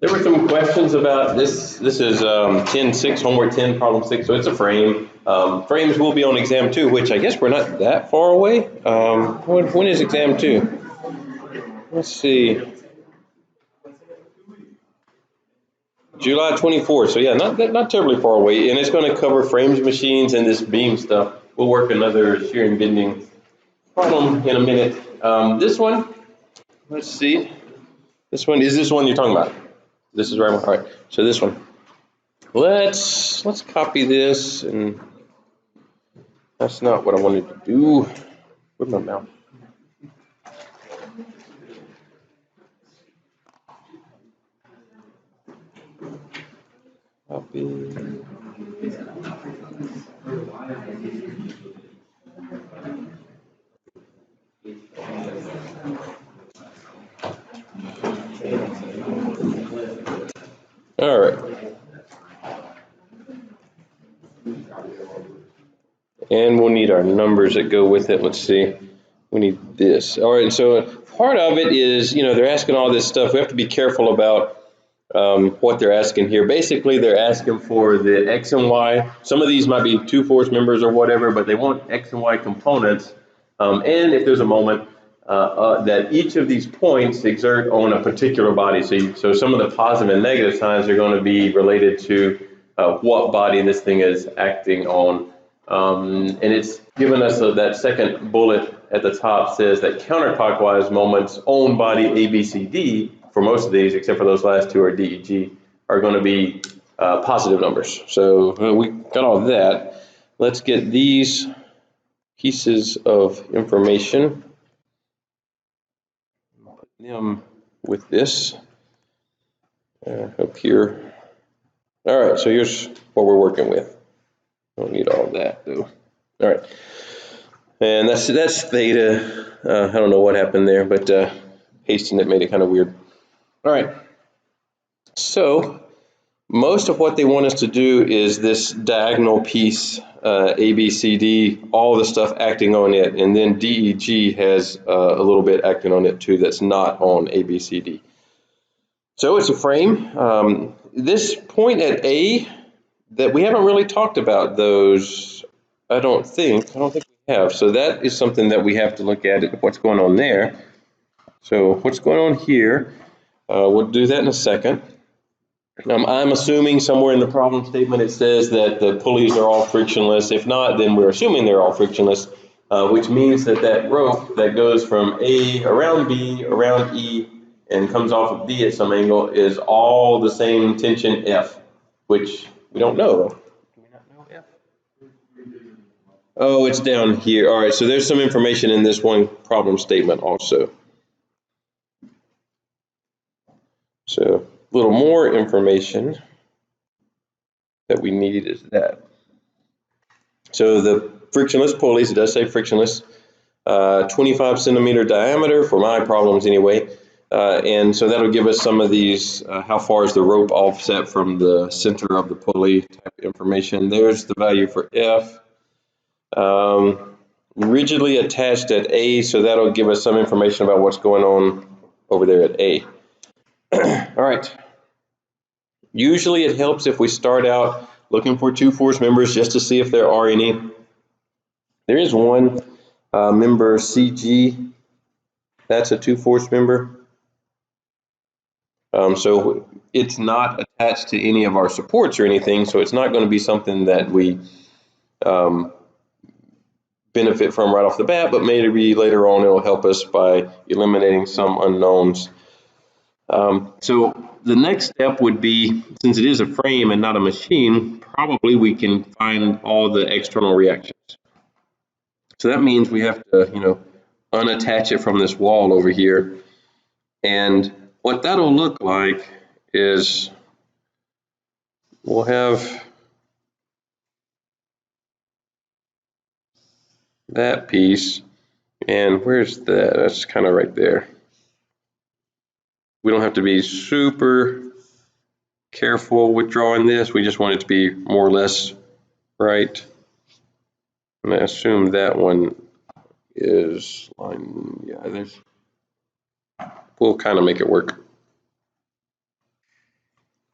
There were some questions about this. This is 10-6, homework 10, problem 6, so it's a frame. Frames will be on exam 2, which I guess we're not that far away. When is exam 2? Let's see. July 24th, so yeah, not terribly far away, and it's going to cover frames, machines, and this beam stuff. We'll work another shear and bending problem in a minute. This one, let's see. This one, is this one you're talking about? This is right one. All right, so this one. Let's copy this, and that's not what I wanted to do. Where's my mouse? Copy. All right. And we'll need our numbers that go with it. Let's see. We need this. All right, so part of it is, they're asking all this stuff. We have to be careful about what they're asking here. Basically, they're asking for the X and Y. Some of these might be two force members or whatever, but they want X and Y components. And if there's a moment that each of these points exert on a particular body. So some of the positive and negative signs are going to be related to what body this thing is acting on. And it's given us that second bullet at the top says that counterclockwise moments on body A, B, C, D, for most of these, except for those last two are D, E, G, are going to be positive numbers. So we got all that. Let's get these pieces of information. Put them with this up here. All right, so here's what we're working with. Don't need all that though. All right, and that's theta. I don't know what happened there, but pasting it made it kind of weird. All right, so most of what they want us to do is this diagonal piece, A, B, C, D, all the stuff acting on it, and then D, E, G has a little bit acting on it too that's not on A, B, C, D. So it's a frame. This point at A, that we haven't really talked about those, I don't think we have. So that is something that we have to look at, what's going on there. So what's going on here, we'll do that in a second. I'm assuming somewhere in the problem statement it says that the pulleys are all frictionless. If not, then we're assuming they're all frictionless, which means that rope that goes from A around B, around E, and comes off of D at some angle is all the same tension F, which we don't know. Do we not know F? Oh, it's down here. All right, so there's some information in this one problem statement also. So a little more information that we need is that. So the frictionless pulleys, it does say frictionless, 25 centimeter diameter for my problems anyway. And so that'll give us some of these, how far is the rope offset from the center of the pulley type information. There's the value for F. Rigidly attached at A, so that'll give us some information about what's going on over there at A. All right. Usually it helps if we start out looking for two force members just to see if there are any. There is one member CG. That's a two force member. So it's not attached to any of our supports or anything, so it's not going to be something that we benefit from right off the bat, but maybe later on it'll help us by eliminating some unknowns. So the next step would be, since it is a frame and not a machine, probably we can find all the external reactions. So that means we have to, unattach it from this wall over here. And what that'll look like is we'll have that piece, and where's that? That's kind of right there. We don't have to be super careful with drawing this. We just want it to be more or less right. And I assume that one is line, we'll kind of make it work.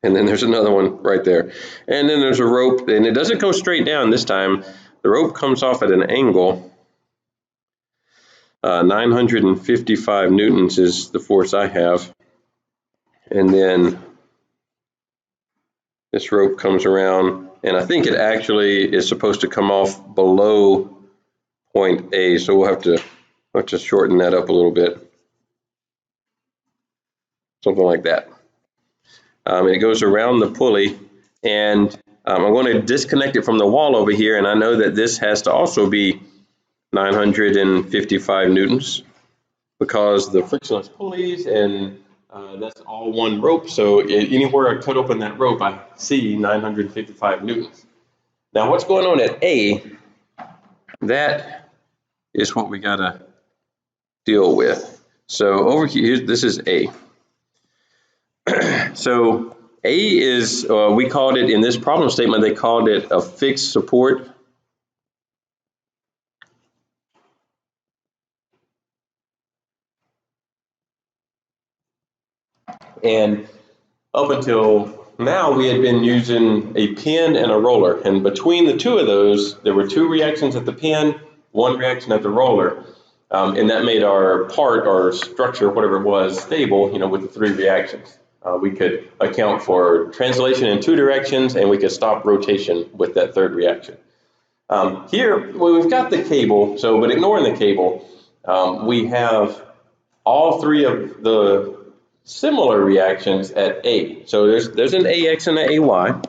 And then there's another one right there. And then there's a rope, and it doesn't go straight down this time. The rope comes off at an angle. 955 newtons is the force I have. And then this rope comes around, and I think it actually is supposed to come off below point A, so we'll have to shorten that up a little bit. Something like that. It goes around the pulley, and I'm going to disconnect it from the wall over here, and I know that this has to also be 955 newtons because the frictionless pulleys, and that's all one rope, so anywhere I cut open that rope, I see 955 newtons. Now what's going on at A, that is what we got to deal with. So over here, this is A. So A is, we called it, in this problem statement, they called it a fixed support. And up until now, we had been using a pin and a roller. And between the two of those, there were two reactions at the pin, one reaction at the roller. And that made our part, or structure, whatever it was, stable, you know, with the three reactions. We could account for translation in two directions, and we could stop rotation with that third reaction. Here, well, we've got the cable, so, but ignoring the cable, we have all three of the similar reactions at A. So there's an AX and an AY.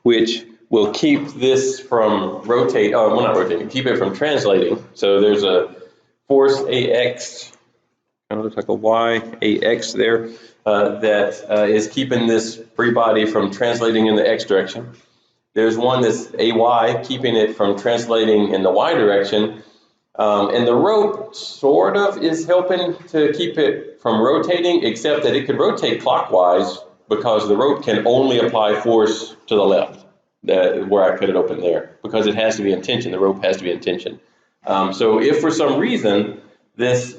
Which will keep this from rotate, well, not rotating, keep it from translating. So there's a force AX, kind of looks like a Y, AX there, that is keeping this free body from translating in the X direction. There's one that's AY, keeping it from translating in the Y direction. And the rope sort of is helping to keep it from rotating, except that it could rotate clockwise because the rope can only apply force to the left, where I cut it open there, because it has to be in tension. The rope has to be in tension. So if for some reason this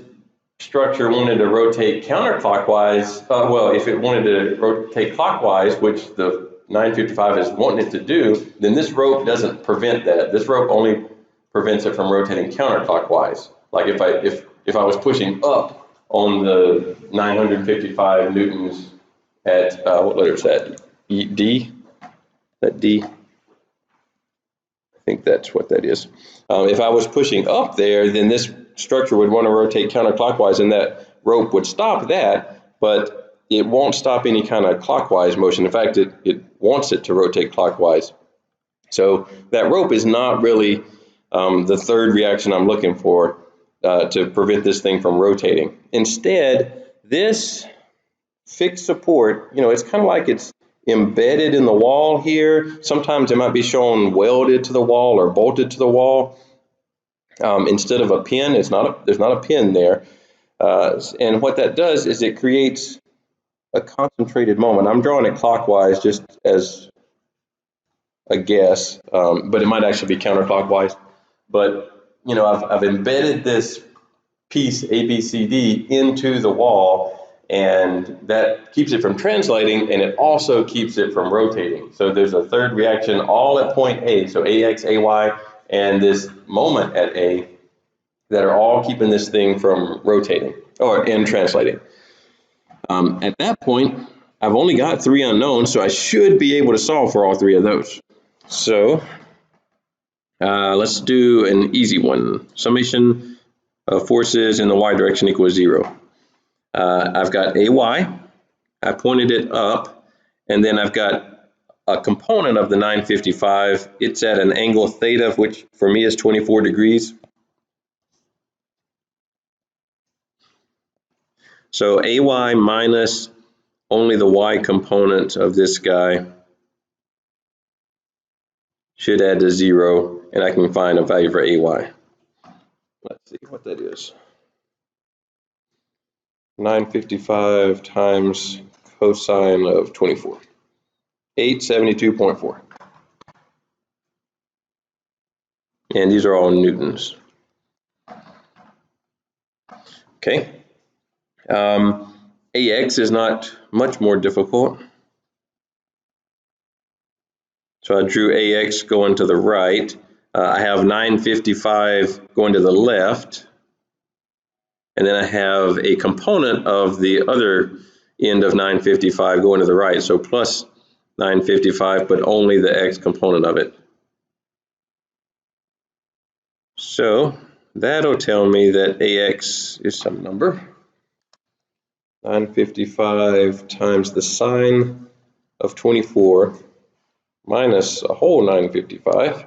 structure wanted to rotate counterclockwise, well, if it wanted to rotate clockwise, which the 955 is wanting it to do, then this rope doesn't prevent that. This rope only prevents it from rotating counterclockwise. Like if I was pushing up on the 955 newtons at what letter is that? D? That D? I think that's what that is. If I was pushing up there, then this structure would want to rotate counterclockwise, and that rope would stop that, but it won't stop any kind of clockwise motion. In fact, it wants it to rotate clockwise. So that rope is not really the third reaction I'm looking for to prevent this thing from rotating. Instead, this fixed support, you know, it's kind of like it's embedded in the wall here. Sometimes it might be shown welded to the wall or bolted to the wall. Instead of a pin, there's not a pin there. And what that does is it creates a concentrated moment. I'm drawing it clockwise just as a guess, but it might actually be counterclockwise. But, you know, I've embedded this piece ABCD into the wall, and that keeps it from translating, and it also keeps it from rotating. So there's a third reaction all at point A, so AX, AY, and this moment at A that are all keeping this thing from rotating and translating. At that point, I've only got three unknowns, so I should be able to solve for all three of those. So let's do an easy one. Summation of forces in the Y direction equals 0. I've got AY, I pointed it up, and then I've got a component of the 955. It's at an angle theta, which for me is 24 degrees. So AY minus only the Y component of this guy should add to 0, and I can find a value for AY. Let's see what that is. 955 times cosine of 24. 872.4. And these are all newtons. Okay, AX is not much more difficult. So I drew AX going to the right. I have 955 going to the left. And then I have a component of the other end of 955 going to the right. So plus 955, but only the X component of it. So that'll tell me that AX is some number. 955 times the sine of 24 minus a whole 955.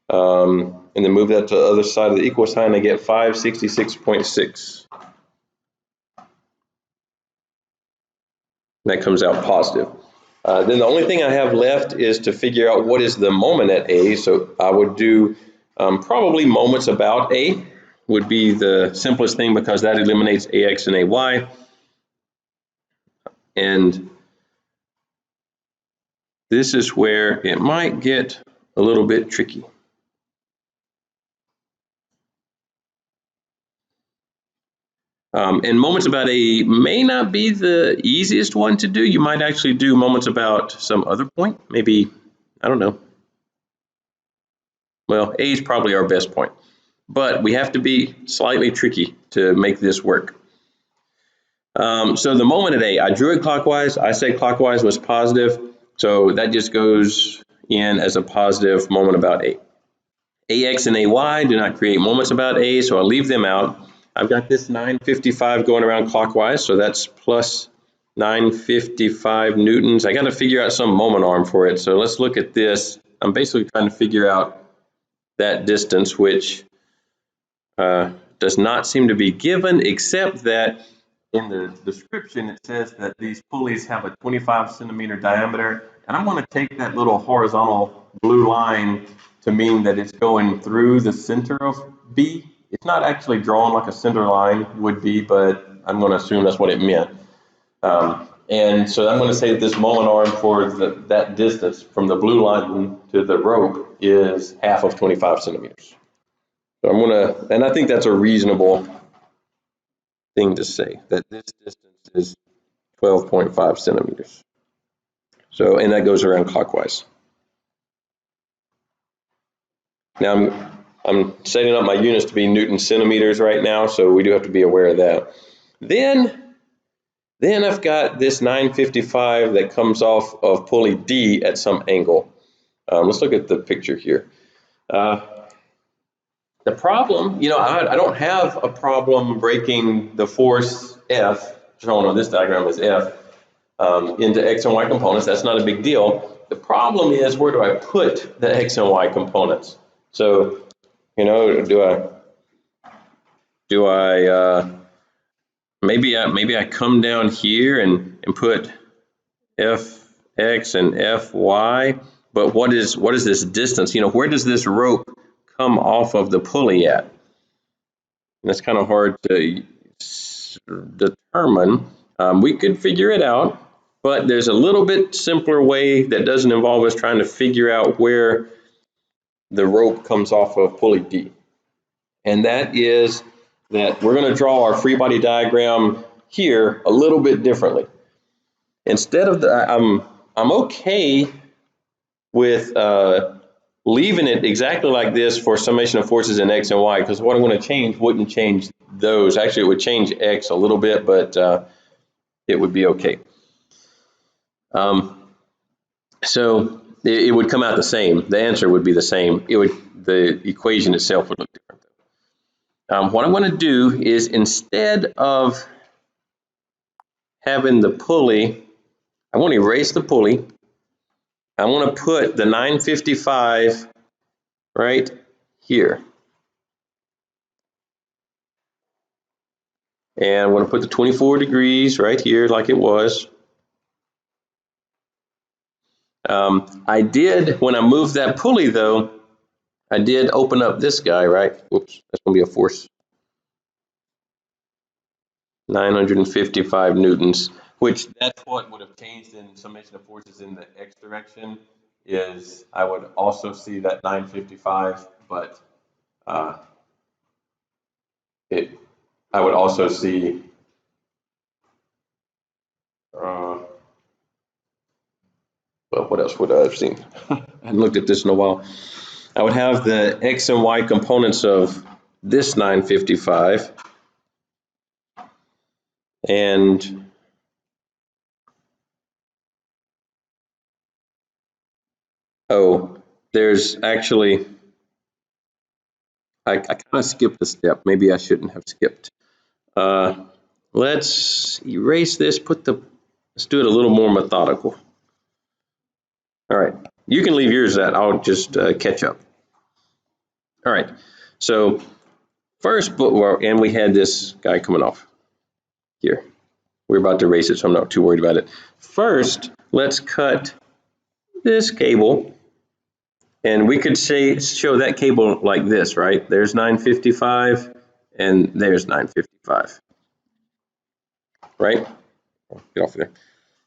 And then move that to the other side of the equal sign, I get 566.6. That comes out positive. Then the only thing I have left is to figure out what is the moment at A. So I would do probably moments about A would be the simplest thing because that eliminates AX and AY. And this is where it might get a little bit tricky. And moments about A may not be the easiest one to do. You might actually do moments about some other point. Maybe, I don't know. Well, A is probably our best point. But we have to be slightly tricky to make this work. So the moment at A, I drew it clockwise. I said clockwise was positive. So that just goes in as a positive moment about A. AX and AY do not create moments about A, so I'll leave them out. I've got this 955 going around clockwise, so that's plus 955 newtons. I got to figure out some moment arm for it, so let's look at this. I'm basically trying to figure out that distance, which does not seem to be given, except that in the description it says that these pulleys have a 25 centimeter diameter, and I want to take that little horizontal blue line to mean that it's going through the center of B. It's not actually drawn like a center line would be, but I'm going to assume that's what it meant. And so I'm going to say that this moment arm for that distance from the blue line to the rope is half of 25 centimeters. So I'm going to, and I think that's a reasonable thing to say, that this distance is 12.5 centimeters. So, and that goes around clockwise. Now I'm setting up my units to be Newton centimeters right now, so we do have to be aware of that. Then I've got this 955 that comes off of pulley D at some angle. Let's look at the picture here. The problem, you know, I don't have a problem breaking the force F, shown on this diagram as F, into X and Y components. That's not a big deal. The problem is, where do I put the X and Y components? So, you know, maybe I come down here and put Fx and Fy, but what is this distance? You know, where does this rope come off of the pulley at? And that's kind of hard to determine. We could figure it out, but there's a little bit simpler way that doesn't involve us trying to figure out where the rope comes off of pulley D. And that is that we're going to draw our free body diagram here a little bit differently. Instead of I'm okay with leaving it exactly like this for summation of forces in X and Y, because what I'm going to change wouldn't change those. Actually, it would change X a little bit, but it would be okay. So it would come out the same. The answer would be the same. The equation itself would look different. What I'm going to do is, instead of having the pulley, I want to erase the pulley. I want to put the 955 right here. And I'm going to put the 24 degrees right here like it was. I did, when I moved that pulley though, I did open up this guy, right? Whoops, that's going to be a force. 955 newtons, which that's what would have changed in summation of forces in the X direction, is I would also see that 955, but I would also see well, what else would I have seen? I hadn't looked at this in a while. I would have the X and Y components of this 955 and oh, there's actually, I kind of skipped a step. Maybe I shouldn't have skipped. Let's erase this, let's do it a little more methodical. All right, you can leave yours at, I'll just catch up. All right, so first, and we had this guy coming off here. We're about to erase it, so I'm not too worried about it. First, let's cut this cable, and we could show that cable like this, right? There's 955, and there's 955, right? Get off of there.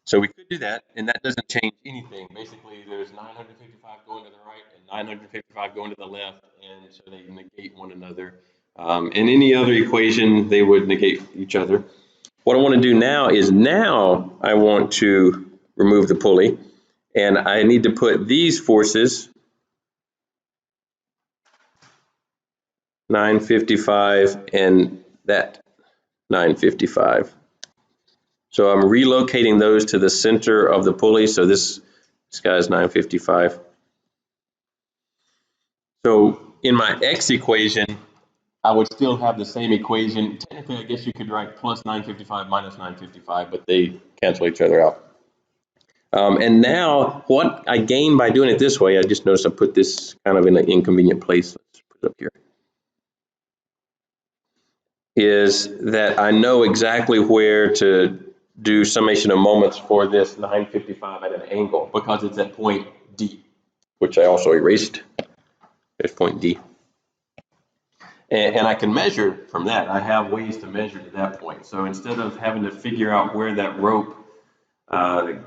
So we could do that, and that doesn't change anything. Basically, there's 955 going to the right and 955 going to the left, and so they negate one another. In any other equation, they would negate each other. What I want to do now is I want to remove the pulley, and I need to put these forces, 955 and that 955. So I'm relocating those to the center of the pulley. So this guy's 955. So in my X equation, I would still have the same equation. Technically, I guess you could write plus 955 minus 955, but they cancel each other out. And now what I gain by doing it this way, I just noticed I put this kind of in an inconvenient place. Let's put it up here. Is that I know exactly where to do summation of moments for this 955 at an angle because it's at point D, which I also erased. There's point D. And I can measure from that. I have ways to measure to that point. So instead of having to figure out where that rope comes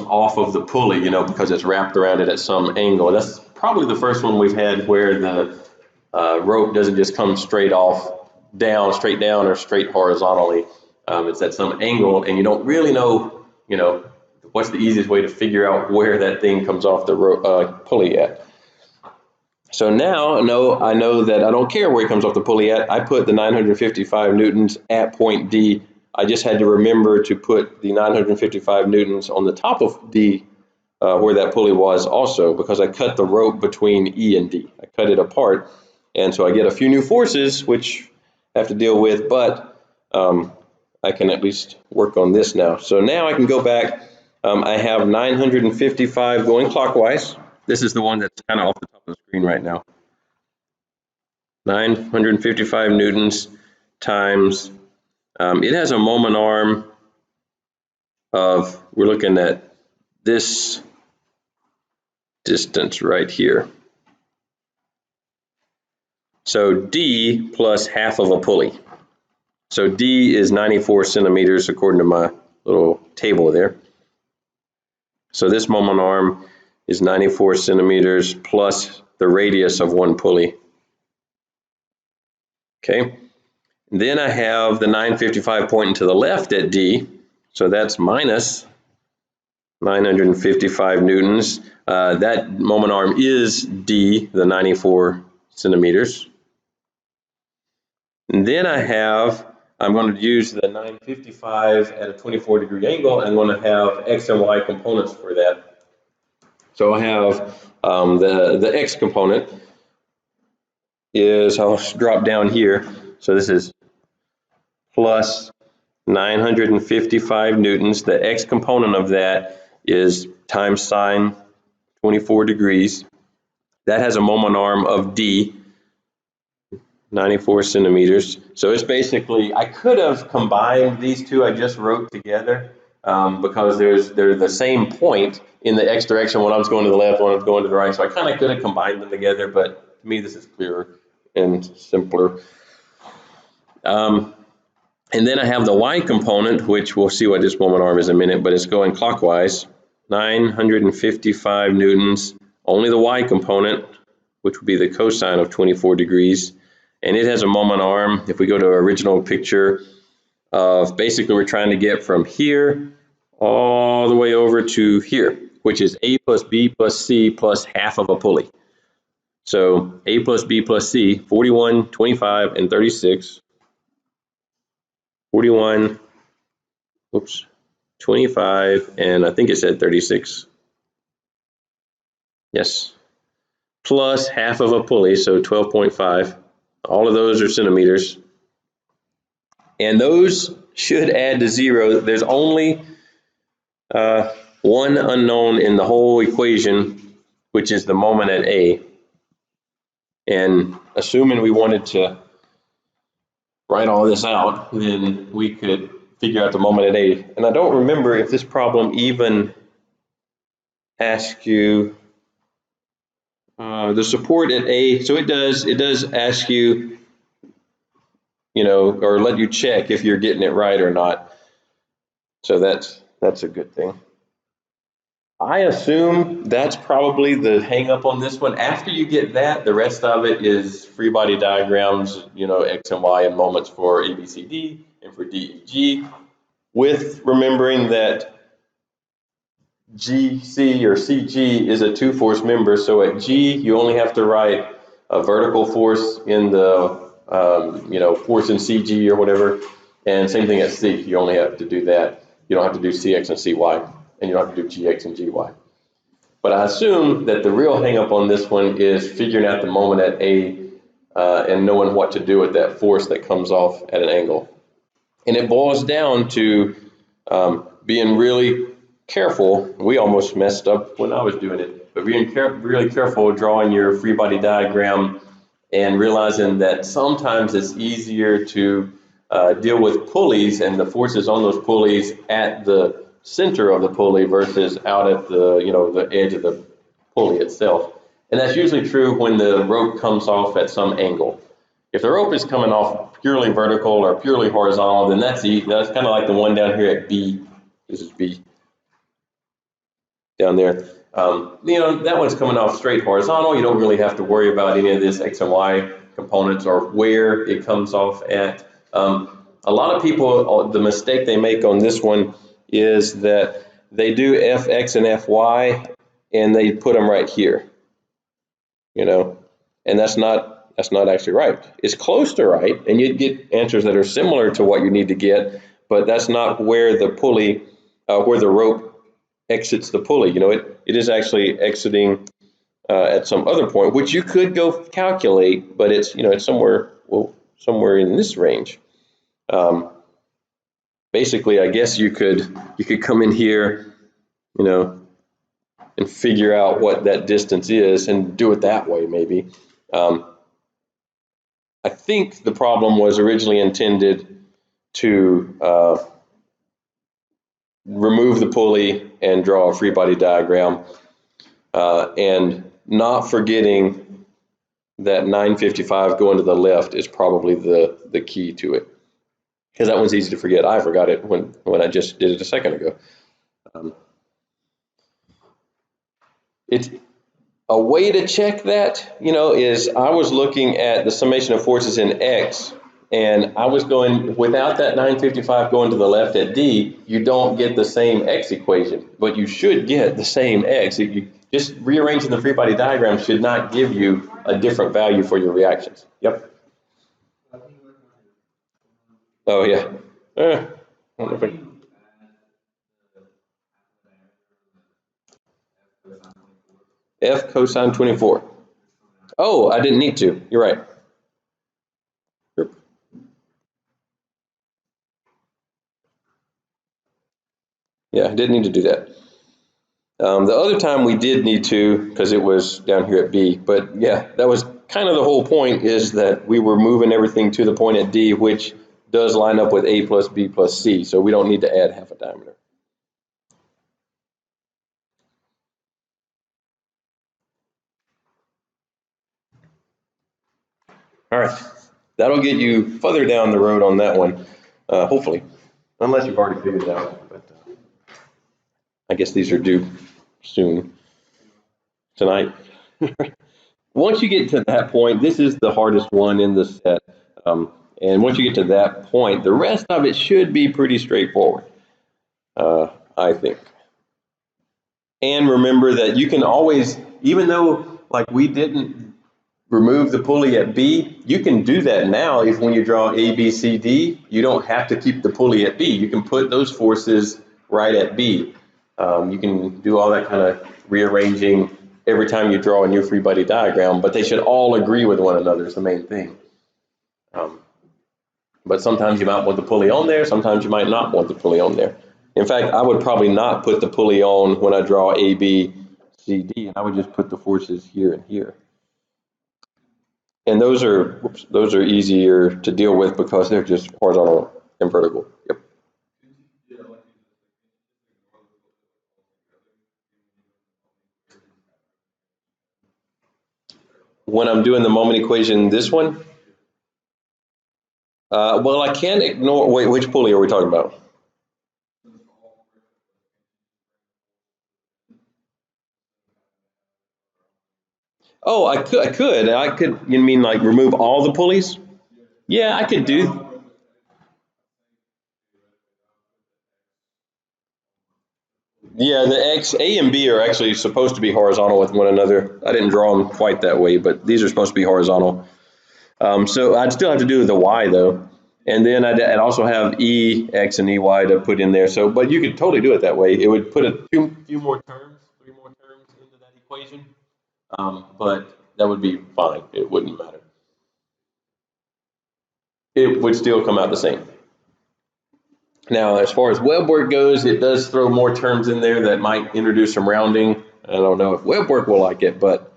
off of the pulley, because it's wrapped around it at some angle. That's probably the first one we've had where the rope doesn't just come straight down, or straight horizontally. It's at some angle, and you don't really know, what's the easiest way to figure out where that thing comes off the pulley at. So now I know that I don't care where it comes off the pulley at. I put the 955 newtons at point D. I just had to remember to put the 955 newtons on the top of D where that pulley was also, because I cut the rope between E and D. I cut it apart, and so I get a few new forces which I have to deal with, but I can at least work on this now. So now I can go back. I have 955 going clockwise. This is the one that's kind of off the top of the screen right now. 955 newtons times, it has a moment arm of, we're looking at this distance right here. So D plus half of a pulley. So D is 94 centimeters according to my little table there. So this moment arm is 94 centimeters plus the radius of one pulley. Okay. And then I have the 955 pointing to the left at D. So that's minus 955 newtons. That moment arm is D, the 94 centimeters. And then I'm going to use the 955 at a 24-degree angle. I'm going to have X and Y components for that. So I have the X component is, I'll drop down here. So this is plus 955 newtons. The X component of that is times sine 24 degrees. That has a moment arm of D, 94 centimeters. So it's basically, I could have combined these two I just wrote together because they're the same point in the X direction. One of them's going to the left, one of them's going to the right. So I kind of could have combined them together, but to me this is clearer and simpler. And then I have the Y component, which we'll see what this moment arm is in a minute, but it's going clockwise. 955 newtons, only the Y component, which would be the cosine of 24 degrees. And it has a moment arm, if we go to our original picture, of basically we're trying to get from here all the way over to here, which is A plus B plus C plus half of a pulley. So A plus B plus C, 41, 25, and 36. 41, oops, 25, and I think it said 36. Yes. Plus half of a pulley, so 12.5. All of those are centimeters. And those should add to 0. There's only one unknown in the whole equation, which is the moment at A. And assuming we wanted to write all this out, then we could figure out the moment at A. And I don't remember if this problem even asks you the support at A. So it does ask you, or let you check if you're getting it right or not. So that's a good thing. I assume that's probably the hang up on this one. After you get that, the rest of it is free body diagrams, X and Y and moments for A, B, C, D, and for D, E, G, with remembering that GC or CG is a two-force member. So at G, you only have to write a vertical force in the, force in CG or whatever. And same thing at C, you only have to do that. You don't have to do CX and CY. And you don't have to do GX and GY. But I assume that the real hang up on this one is figuring out the moment at A and knowing what to do with that force that comes off at an angle. And it boils down to being really careful. We almost messed up when I was doing it, but being really careful drawing your free body diagram and realizing that sometimes it's easier to deal with pulleys and the forces on those pulleys at the center of the pulley versus out at the the edge of the pulley itself. And that's usually true when the rope comes off at some angle. If the rope is coming off purely vertical or purely horizontal, then that's kind of like the one down here at B. This is B down there. That one's coming off straight horizontal. You don't really have to worry about any of this X and Y components or where it comes off at. A lot of people, the mistake they make on this one is that they do FX and FY and they put them right here, and that's not actually right. It's close to right, and you'd get answers that are similar to what you need to get, but that's not where the pulley, where the rope exits the pulley. It is actually exiting at some other point, which you could go calculate, but it's it's somewhere in this range. Basically, I guess you could come in here, and figure out what that distance is and do it that way, maybe. I think the problem was originally intended to remove the pulley and draw a free body diagram, and not forgetting that 955 going to the left is probably the key to it. Because that one's easy to forget. I forgot it when I just did it a second ago. It's a way to check that, is I was looking at the summation of forces in X, and I was going, without that 955 going to the left at D, you don't get the same X equation, but you should get the same X. Just rearranging the free body diagram should not give you a different value for your reactions. Yep. Oh, yeah. F cosine 24. Oh, I didn't need to. You're right. Yeah, I didn't need to do that. The other time we did need to, because it was down here at B, but yeah, that was kind of the whole point, is that we were moving everything to the point at D, which does line up with A plus B plus C, so we don't need to add half a diameter. All right, that'll get you further down the road on that one, hopefully, unless you've already figured it out. But I guess these are due soon, tonight. Once you get to that point, this is the hardest one in the set. And once you get to that point, the rest of it should be pretty straightforward. I think. And remember that you can always, even though like we didn't remove the pulley at B, you can do that now. If when you draw A, B, C, D, you don't have to keep the pulley at B. You can put those forces right at B. You can do all that kind of rearranging every time you draw a new free body diagram, but they should all agree with one another is the main thing. But sometimes you might want the pulley on there, sometimes you might not want the pulley on there. In fact, I would probably not put the pulley on when I draw A, B, C, D, and I would just put the forces here and here. And those are easier to deal with because they're just horizontal and vertical. Yep. When I'm doing the moment equation, this one, well, I can't ignore, wait, which pulley are we talking about? Oh, I could, you mean like remove all the pulleys? Yeah, I could do. Yeah, the X, A and B are actually supposed to be horizontal with one another. I didn't draw them quite that way, but these are supposed to be horizontal. So I'd still have to do the Y though. And then I'd also have E, X, and EY to put in there. So, but you could totally do it that way. It would put a few more terms, 3 more terms into that equation. But that would be fine. It wouldn't matter. It would still come out the same. Now, as far as web work goes, it does throw more terms in there that might introduce some rounding. I don't know if web work will like it, but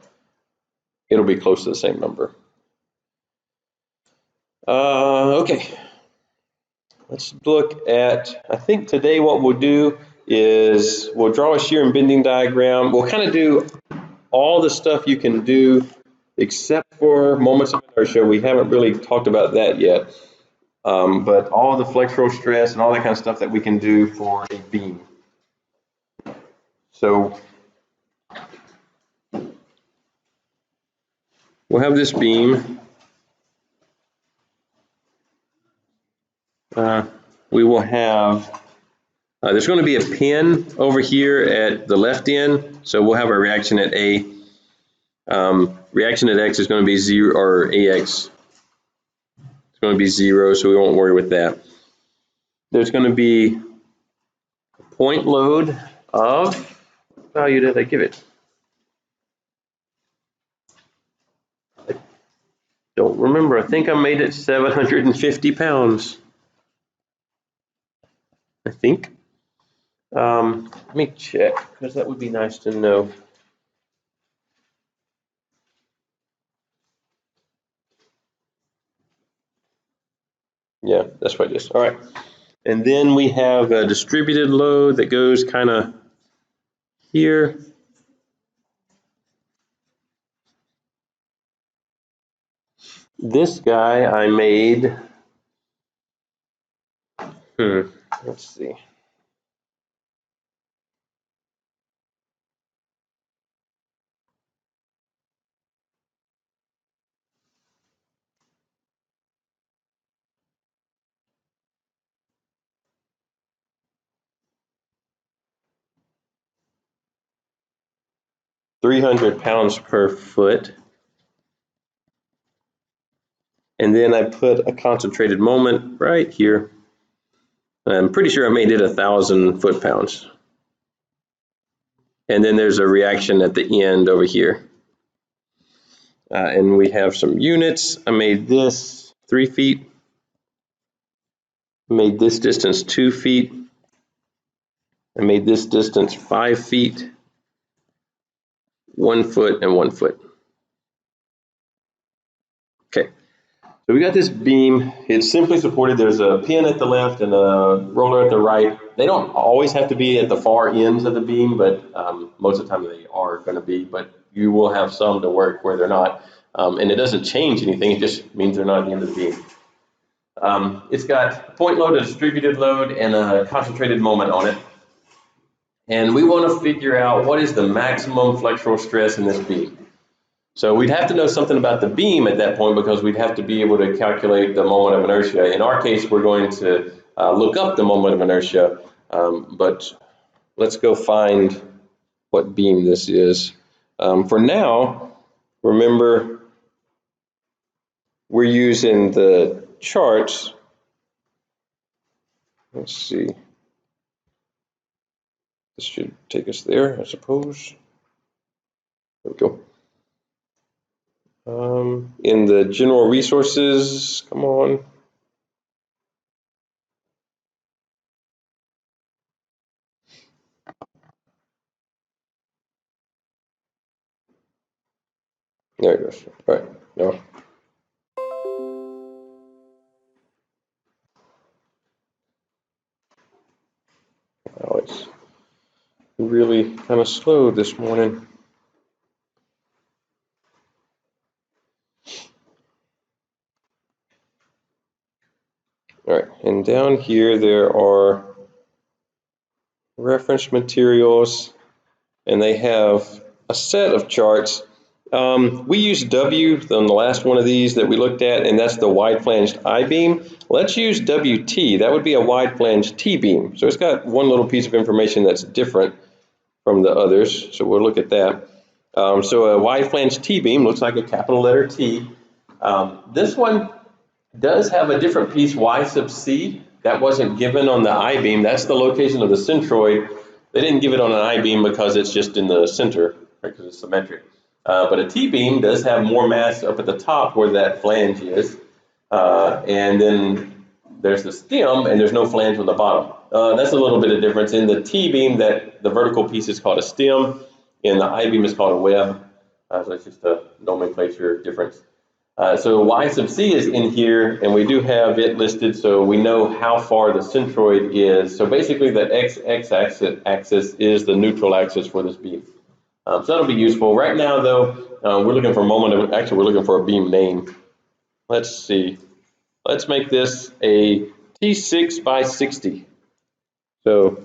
it'll be close to the same number. Okay. Let's look at, I think today what we'll do is we'll draw a shear and bending diagram. We'll kind of do all the stuff you can do except for moments of inertia. We haven't really talked about that yet. But all the flexural stress and all that kind of stuff that we can do for a beam. So we'll have this beam. We will have, there's going to be a pin over here at the left end. So we'll have a reaction at A. Reaction at X is going to be 0, or AX. It's going to be 0, so we won't worry with that. There's going to be a point load of, what value did I give it? I don't remember. I think I made it 750 pounds. I think. Let me check, because that would be nice to know. Yeah, that's what it is. All right. And then we have a distributed load that goes kind of here. This guy I made, let's see. £300 per foot. And then I put a concentrated moment right here. I'm pretty sure I made it 1,000 foot-pounds. And then there's a reaction at the end over here. And we have some units. I made this 3 feet. I made this distance 2 feet. I made this distance 5 feet, 1 foot, and 1 foot. Okay, so we got this beam. It's simply supported. There's a pin at the left and a roller at the right. They don't always have to be at the far ends of the beam, but most of the time they are going to be. But you will have some to work where they're not. And it doesn't change anything. It just means they're not at the end of the beam. It's got a point load, a distributed load, and a concentrated moment on it. And we want to figure out what is the maximum flexural stress in this beam. So we'd have to know something about the beam at that point because we'd have to be able to calculate the moment of inertia. In our case, we're going to look up the moment of inertia, but let's go find what beam this is. For now, remember, we're using the charts. Let's see. This should take us there, I suppose. There we go. In the general resources, come on. There it goes. All right, no. Oh, it's really kind of slow this morning. All right, and down here there are reference materials, and they have a set of charts. We used W on the last one of these that we looked at, and that's the wide flanged I-beam. Let's use WT. That would be a wide flanged T-beam. So it's got one little piece of information that's different from the others, so we'll look at that. So a wide flanged T-beam looks like a capital letter T. This one does have a different piece, Y sub C. That wasn't given on the I-beam. That's the location of the centroid. They didn't give it on an I-beam because it's just in the center, right, because it's symmetric. But a T-beam does have more mass up at the top where that flange is. And then there's the stem, and there's no flange on the bottom. That's a little bit of difference. In the T-beam, that the vertical piece is called a stem. In the I-beam, is called a web. So it's just a nomenclature difference. So Y sub C is in here, and we do have it listed so we know how far the centroid is. So basically the x-axis is the neutral axis for this beam. So that'll be useful. Right now though, we're looking for we're looking for a beam name. Let's see. Let's make this a T6 by 60. So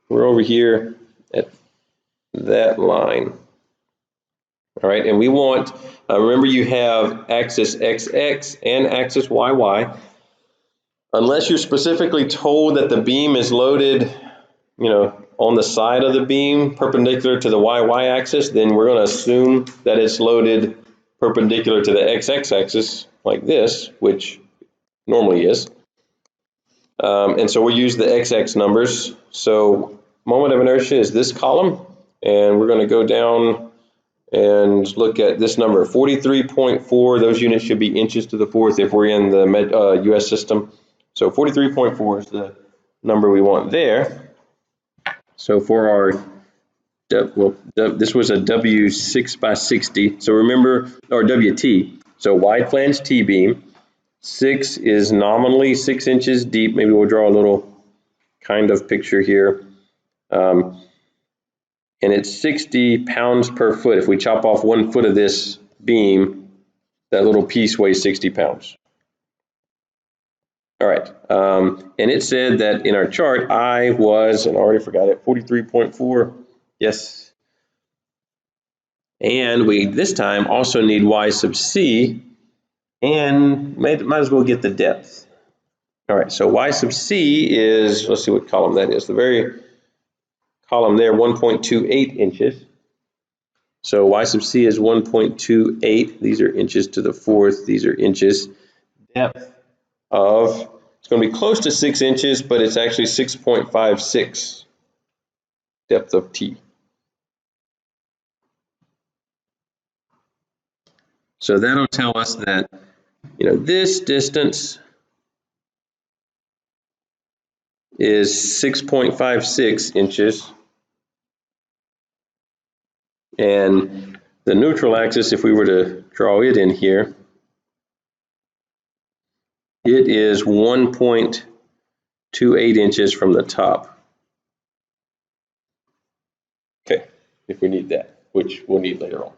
we're over here at that line. All right, and we want, remember you have axis XX and axis YY. Unless you're specifically told that the beam is loaded, on the side of the beam perpendicular to the YY axis, then we're going to assume that it's loaded perpendicular to the XX axis like this, which normally is. And so we'll use the XX numbers. So moment of inertia is this column, and we're going to go down and look at this number, 43.4. Those units should be inches to the fourth if we're in the US system. So 43.4 is the number we want there. So for our, this was a W6 by 60. So remember, or WT. So wide flange T-beam. 6 is nominally 6 inches deep. Maybe we'll draw a little kind of picture here. And it's 60 pounds per foot. If we chop off 1 foot of this beam, that little piece weighs 60 pounds. All right, and it said that in our chart, I was, and I already forgot it, 43.4, yes. And we, this time, also need Y sub C, and might as well get the depth. All right, so Y sub C is, let's see what column that is, the very column there, 1.28 inches. So Y sub C is 1.28. These are inches to the fourth. These are inches. Depth of, it's going to be close to 6 inches, but it's actually 6.56 depth of T. So that'll tell us that, this distance is 6.56 inches. And the neutral axis, if we were to draw it in here, it is 1.28 inches from the top. Okay, if we need that, which we'll need later on.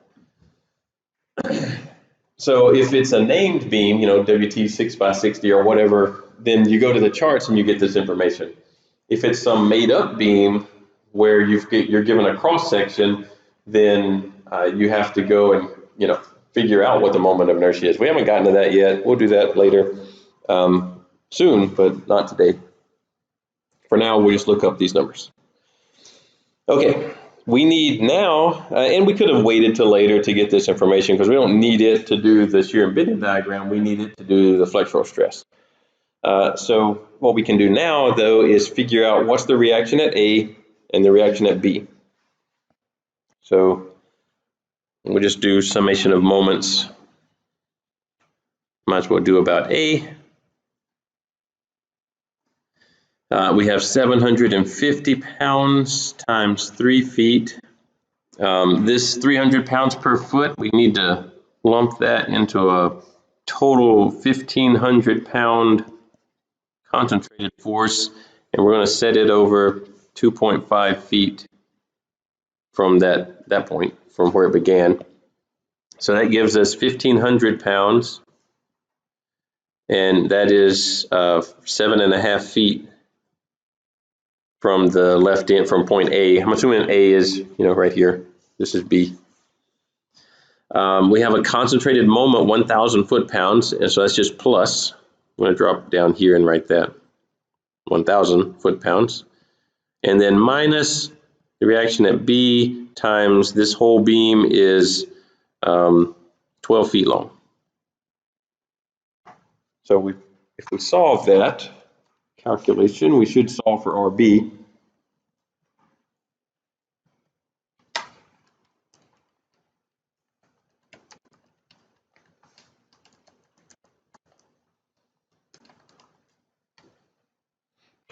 So if it's a named beam, WT 6 by 60 or whatever, then you go to the charts and you get this information. If it's some made up beam where you're given a cross section, then you have to go and figure out what the moment of inertia is. We haven't gotten to that yet. We'll do that later, soon, but not today. For now, we'll just look up these numbers. Okay, we need now, and we could have waited till later to get this information because we don't need it to do the shear and bending diagram. We need it to do the flexural stress. So what we can do now, though, is figure out what's the reaction at A and the reaction at B. So we'll just do summation of moments. Might as well do about A. We have 750 pounds times 3 feet. This 300 pounds per foot, we need to lump that into a total 1,500 pound concentrated force, and we're going to set it over 2.5 feet from that point, from where it began. So that gives us 1,500 pounds, and that is 7.5 feet from the left end, from point A. I'm assuming A is, right here. This is B. We have a concentrated moment, 1,000 foot-pounds, and so that's just plus. I'm going to drop down here and write that, 1,000 foot-pounds. And then minus the reaction at B times this whole beam is 12 feet long. So if we solve that calculation, we should solve for RB.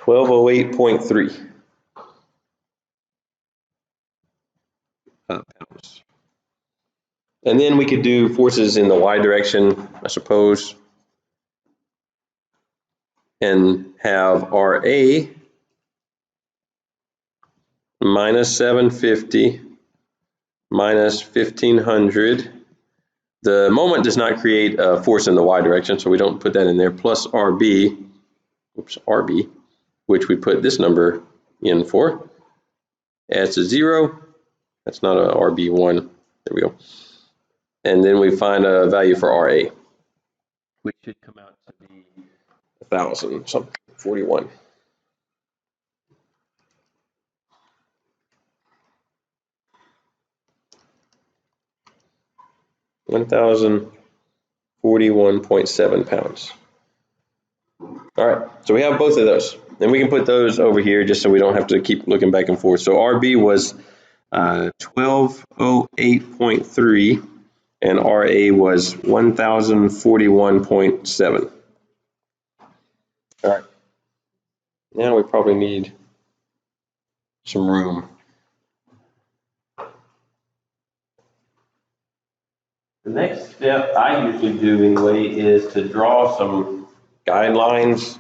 $1,208.3 pounds. And then we could do forces in the y direction, I suppose, and have RA minus 750 minus 1,500. The moment does not create a force in the y direction, so we don't put that in there, plus RB, which we put this number in for, adds to 0. That's not a RB1. There we go. And then we find a value for RA, which should come out to be 1,000 something, 41. $1,041.7 pounds. All right, so we have both of those, and we can put those over here just so we don't have to keep looking back and forth. So RB was 1208.3, and RA was 1,041.7. All right, now we probably need some room. The next step I usually do anyway is to draw some guidelines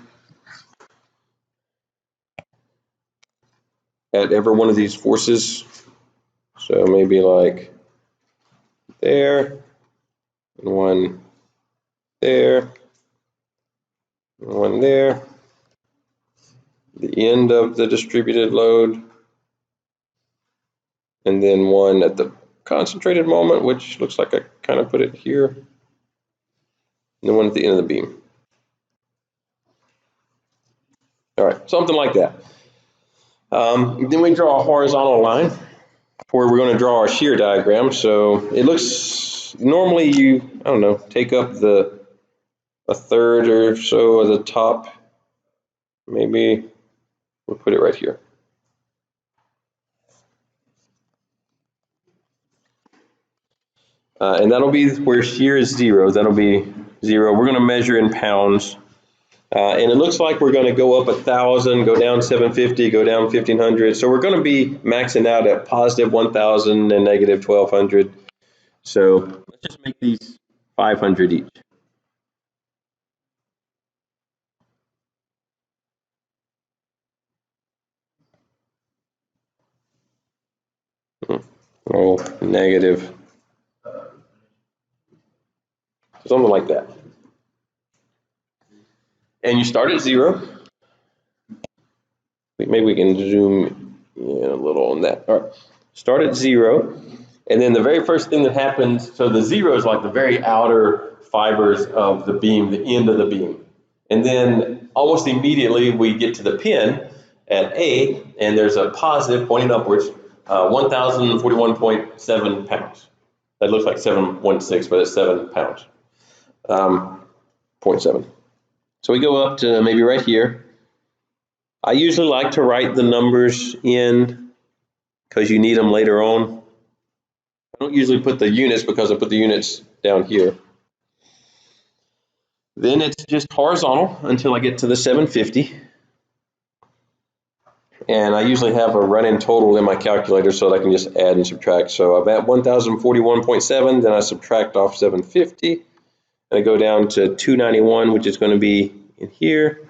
at every one of these forces. So maybe like there, and one there, and one there, the end of the distributed load, and then one at the concentrated moment, which looks like I kind of put it here, and then one at the end of the beam. All right, something like that. Then we draw a horizontal line where we're going to draw our shear diagram. So it looks, normally you, take up a third or so of the top. Maybe we'll put it right here. And that'll be where shear is 0. That'll be 0. We're going to measure in pounds. And it looks like we're going to go up 1,000, go down 750, go down 1,500. So we're going to be maxing out at positive 1,000 and negative 1,200. So let's just make these 500 each. Oh, negative. Something like that. And you start at 0. Maybe we can zoom in a little on that. All right, start at 0. And then the very first thing that happens, so the 0 is like the very outer fibers of the beam, the end of the beam. And then almost immediately we get to the pin at A, and there's a positive pointing upwards. 1,041.7 pounds. That looks like 716, but it's 7 pounds. 0.7. So we go up to maybe right here. I usually like to write the numbers in because you need them later on. I don't usually put the units because I put the units down here. Then it's just horizontal until I get to the 750. And I usually have a running total in my calculator so that I can just add and subtract. So I'm at 1,041.7, then I subtract off 750, and I go down to 291, which is going to be in here.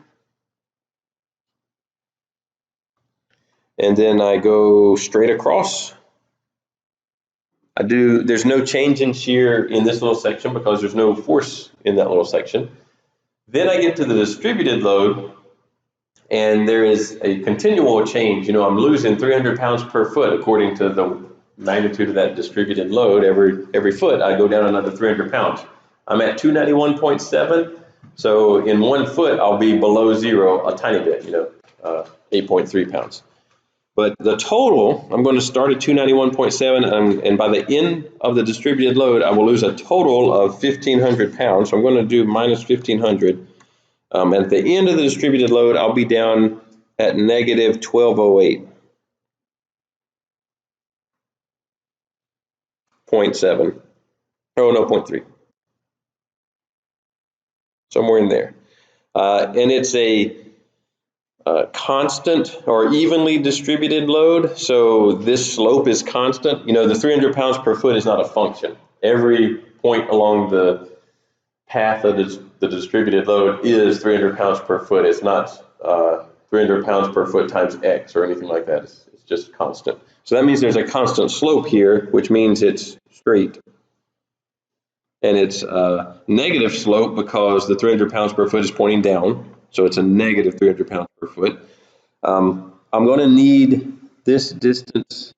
And then I go straight across. There's no change in shear in this little section because there's no force in that little section. Then I get to the distributed load, and there is a continual change. You know, I'm losing 300 pounds per foot according to the magnitude of that distributed load. Every foot I go down another 300 pounds. I'm at 291.7, so in 1 foot I'll be below zero a tiny bit, 8.3 pounds. But the total, I'm going to start at 291.7, and by the end of the distributed load, I will lose a total of 1,500 pounds. So I'm going to do minus 1,500. At the end of the distributed load, I'll be down at negative 1208.7. Oh, no, 0.3. Somewhere in there. And it's a constant or evenly distributed load, so this slope is constant. You know, the 300 pounds per foot is not a function. Every point along the path of the distributed load is 300 pounds per foot. It's not 300 pounds per foot times X or anything like that. It's just constant. So that means there's a constant slope here, which means it's straight. And it's a negative slope because the 300 pounds per foot is pointing down. So it's a negative 300 pounds per foot. I'm going to need this distance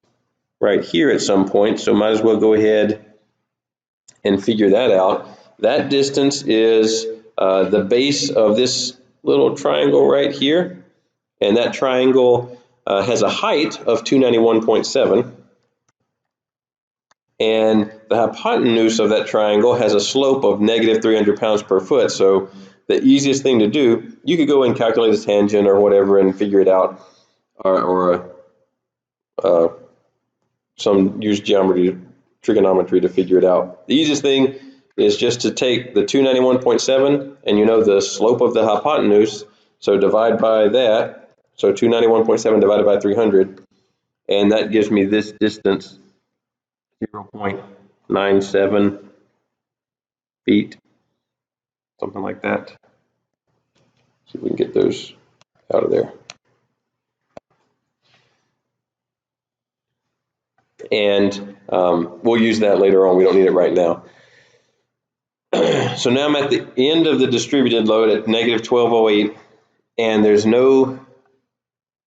right here at some point, so might as well go ahead and figure that out. That distance is the base of this little triangle right here, and that triangle has a height of 291.7, and the hypotenuse of that triangle has a slope of negative 300 pounds per foot. So the easiest thing to do, you could go and calculate a tangent or whatever and figure it out, or use trigonometry to figure it out. The easiest thing is just to take the 291.7 and you know the slope of the hypotenuse, so divide by that, so 291.7 divided by 300, and that gives me this distance, 0.97 feet, something like that. See if we can get those out of there. And we'll use that later on. We don't need it right now. So now I'm at the end of the distributed load at negative 1208, and there's no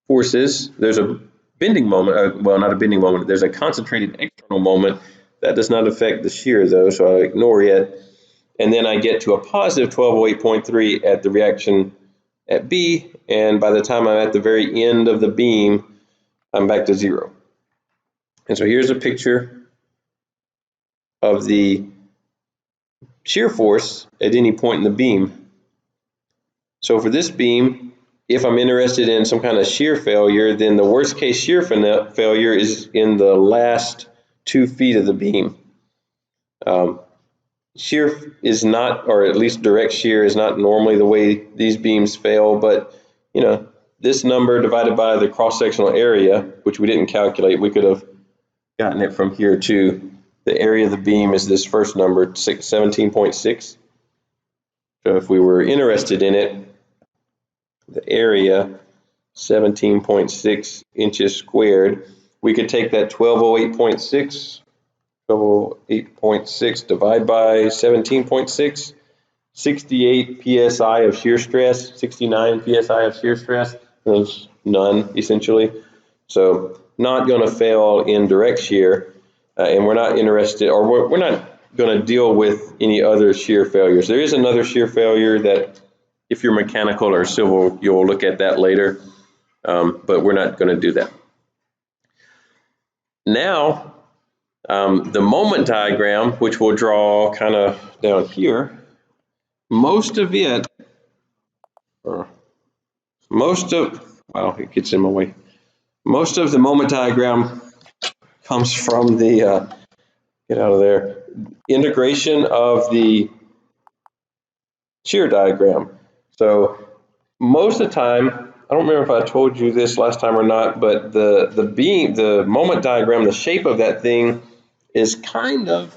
forces. There's a bending moment, well, not a bending moment. There's a concentrated external moment. That does not affect the shear, though, so I ignore it. And then I get to a positive 1208.3 at the reaction at B, and by the time I'm at the very end of the beam, I'm back to zero. And so here's a picture of the shear force at any point in the beam. So for this beam, if I'm interested in some kind of shear failure, then the worst case shear failure is in the last 2 feet of the beam. Shear is not, or at least direct shear is not normally the way these beams fail, but you know, this number divided by the cross-sectional area, which we didn't calculate, we could have gotten it from here too. The area of the beam is this first number, 17.6. So if we were interested in it, the area, 17.6 inches squared, we could take that 1208.6, 1208.6 divide by 17.6, 68 psi of shear stress, 69 psi of shear stress. There's none, essentially. So not going to fail in direct shear, and we're not interested, or we're not going to deal with any other shear failures. There is another shear failure that if you're mechanical or civil, you'll look at that later, but we're not going to do that. Now, the moment diagram, which we'll draw kind of down here, most of it, wow, it gets in my way. Most of the moment diagram comes from the, get out of there, integration of the shear diagram. So most of the time, I don't remember if I told you this last time or not, but the moment diagram, the shape of that thing is kind of,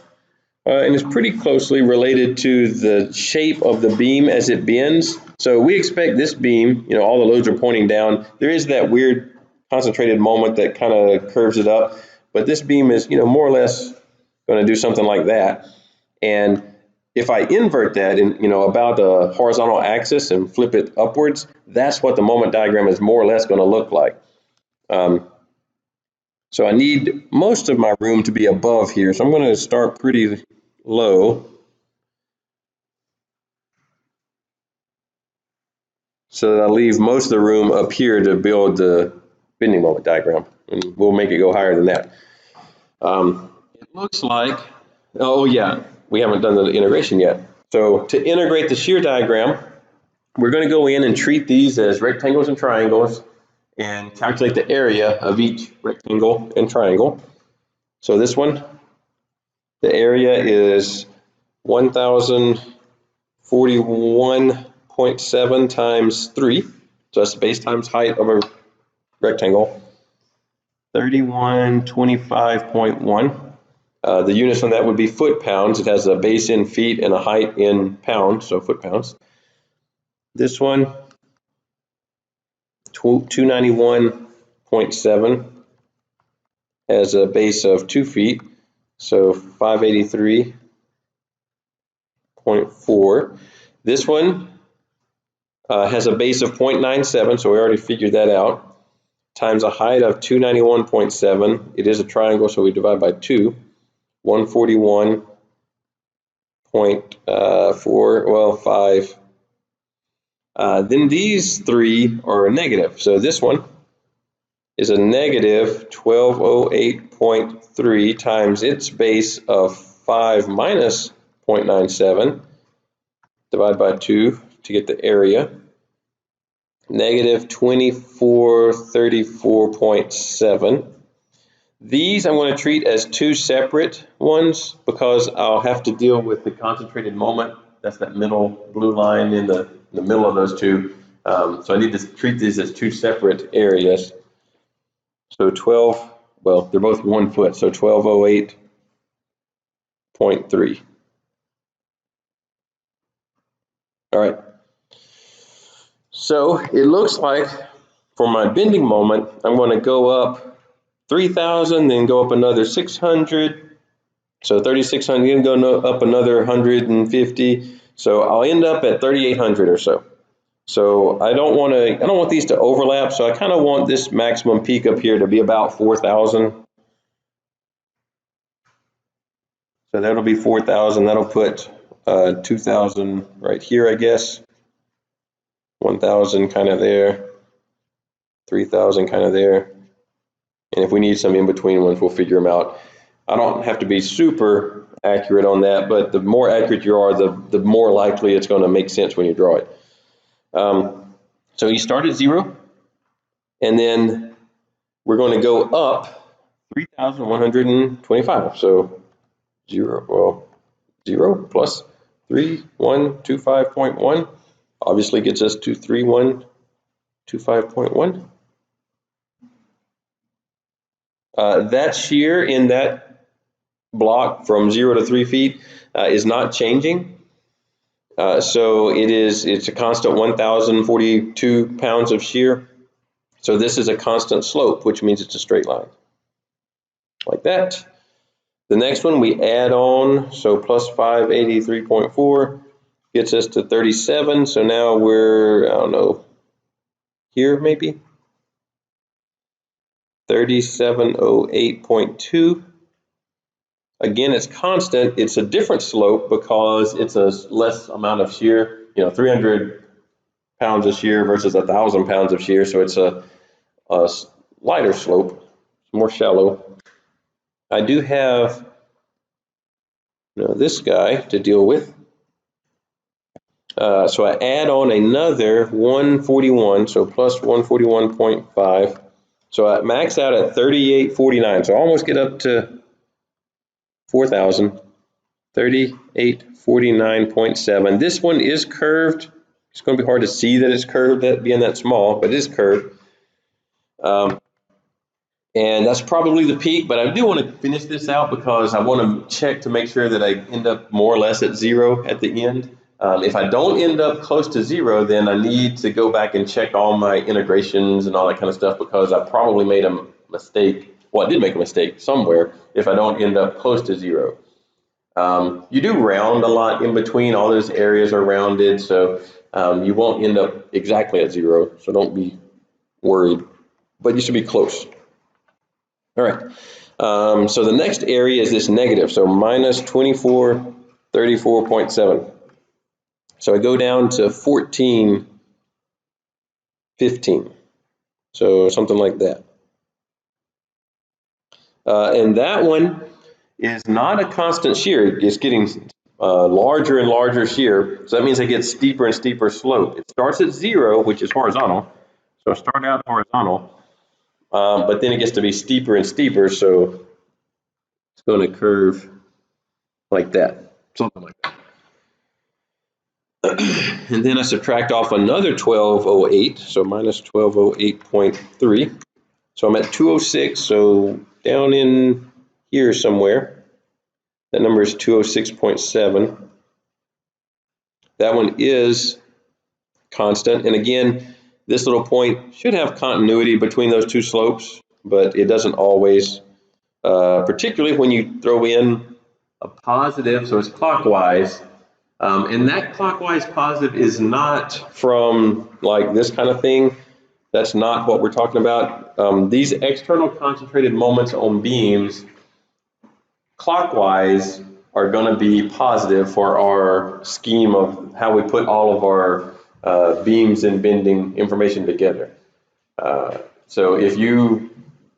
and it's pretty closely related to the shape of the beam as it bends. So we expect this beam, all the loads are pointing down. There is that weird concentrated moment that kind of curves it up, but this beam is, more or less going to do something like that. And if I invert that in, about a horizontal axis and flip it upwards, that's what the moment diagram is more or less going to look like. So I need most of my room to be above here. So I'm going to start pretty low, so that I leave most of the room up here to build the bending moment diagram. And we'll make it go higher than that. It looks like, oh yeah, we haven't done the integration yet. So to integrate the shear diagram, we're going to go in and treat these as rectangles and triangles and calculate the area of each rectangle and triangle. So this one, the area is 1041.7 times 3. So that's the base times height of a rectangle. 3125.1. The units on that would be foot-pounds. It has a base in feet and a height in pounds, so foot-pounds. This one, 291.7, has a base of 2 feet, so 583.4. This one has a base of 0.97, so we already figured that out, times a height of 291.7. It is a triangle, so we divide by 2. 141.5. Then these three are negative. So this one is a negative 1208.3 times its base of 5 minus 0.97. Divide by 2 to get the area. Negative 2434.7. These I'm going to treat as two separate ones because I'll have to deal with the concentrated moment. That's that middle blue line in the middle of those two. So I need to treat these as two separate areas. So 12, well, they're both 1 foot, so 1208.3. All right. So it looks like for my bending moment, I'm going to go up 3,000, then go up another 600, so 3,600, then go up another 150. So I'll end up at 3,800 or so. So I don't want these to overlap. So I kind of want this maximum peak up here to be about 4,000. So that'll be 4,000. That'll put 2,000 right here, I guess. 1,000 kind of there. 3,000 kind of there. And if we need some in-between ones, we'll figure them out. I don't have to be super accurate on that, but the more accurate you are, the more likely it's going to make sense when you draw it. So you start at 0, and then we're going to go up 3,125. So 0 plus 3125.1 obviously gets us to 3125.1. That shear in that block from 0 to 3 feet is not changing. So it's a constant 1,042 pounds of shear. So this is a constant slope, which means it's a straight line. Like that. The next one we add on, so plus 583.4 gets us to 37. So now we're, I don't know, here maybe? 3708.2. Again, it's constant. It's a different slope because it's a less amount of shear. 300 pounds of shear versus 1,000 pounds of shear. So it's a lighter slope, more shallow. I do have this guy to deal with. So I add on another 141, so plus 141.5. So I max out at 3849. So I almost get up to 4,000. 3849.7. This one is curved. It's going to be hard to see that it's curved, that being that small, but it is curved. And that's probably the peak, but I do want to finish this out because I want to check to make sure that I end up more or less at 0 at the end. If I don't end up close to 0, then I need to go back and check all my integrations and all that kind of stuff because I probably made a mistake. Well, I did make a mistake somewhere if I don't end up close to 0. You do round a lot in between. All those areas are rounded, so you won't end up exactly at 0, so don't be worried, but you should be close. All right, so the next area is this negative, so minus 2434.7. So I go down to 1415, so something like that. And that one is not a constant shear. It's getting larger and larger shear, so that means it gets steeper and steeper slope. It starts at 0, which is horizontal, so start out horizontal. But then it gets to be steeper and steeper, so it's going to curve like that, something like that. And then I subtract off another 1208, so minus 1208.3. So I'm at 206, so down in here somewhere. That number is 206.7. That one is constant. And again, this little point should have continuity between those two slopes, but it doesn't always. Particularly when you throw in a positive, so it's clockwise, and that clockwise positive is not from like this kind of thing. That's not what we're talking about. These external concentrated moments on beams clockwise are going to be positive for our scheme of how we put all of our beams and bending information together. So if you